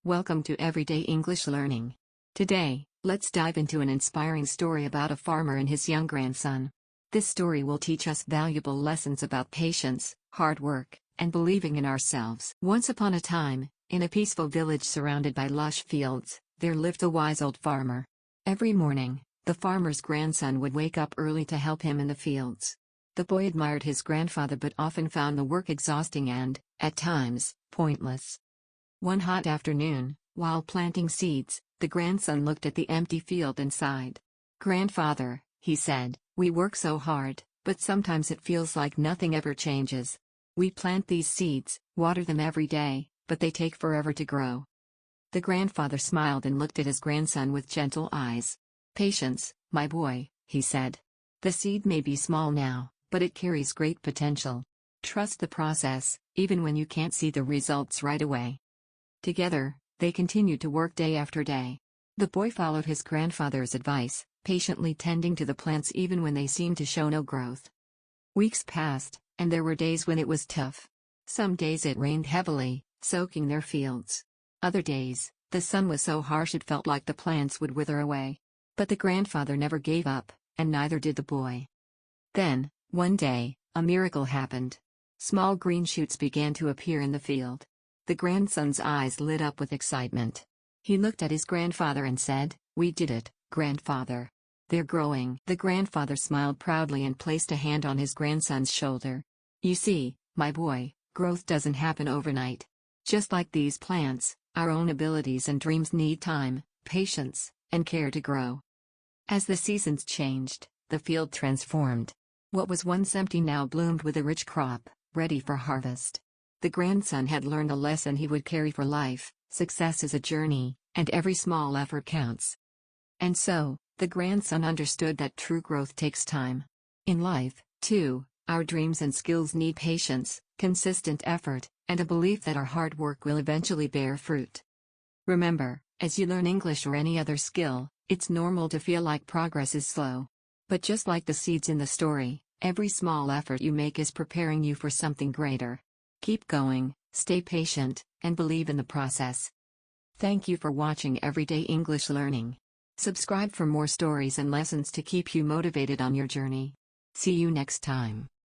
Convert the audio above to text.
Welcome to Everyday English Learning. Today, let's dive into an inspiring story about a farmer and his young grandson. This story will teach us valuable lessons about patience, hard work, and believing in ourselves. Once upon a time, in a peaceful village surrounded by lush fields, there lived a wise old farmer. Every morning, the farmer's grandson would wake up early to help him in the fields. The boy admired his grandfather but often found the work exhausting and, at times, pointless. One hot afternoon, while planting seeds, the grandson looked at the empty field and sighed. "Grandfather," he said, "we work so hard, but sometimes it feels like nothing ever changes. We plant these seeds, water them every day, but they take forever to grow." The grandfather smiled and looked at his grandson with gentle eyes. "Patience, my boy," he said. "The seed may be small now, but it carries great potential. Trust the process, even when you can't see the results right away." Together, they continued to work day after day. The boy followed his grandfather's advice, patiently tending to the plants even when they seemed to show no growth. Weeks passed, and there were days when it was tough. Some days it rained heavily, soaking their fields. Other days, the sun was so harsh it felt like the plants would wither away. But the grandfather never gave up, and neither did the boy. Then, one day, a miracle happened. Small green shoots began to appear in the field. The grandson's eyes lit up with excitement. He looked at his grandfather and said, "We did it, grandfather. They're growing." The grandfather smiled proudly and placed a hand on his grandson's shoulder. "You see, my boy, growth doesn't happen overnight. Just like these plants, our own abilities and dreams need time, patience, and care to grow." As the seasons changed, the field transformed. What was once empty now bloomed with a rich crop, ready for harvest. The grandson had learned a lesson he would carry for life: success is a journey, and every small effort counts. And so, the grandson understood that true growth takes time. In life, too, our dreams and skills need patience, consistent effort, and a belief that our hard work will eventually bear fruit. Remember, as you learn English or any other skill, it's normal to feel like progress is slow. But just like the seeds in the story, every small effort you make is preparing you for something greater. Keep going, stay patient, and believe in the process. Thank you for watching Everyday English Learning. Subscribe for more stories and lessons to keep you motivated on your journey. See you next time.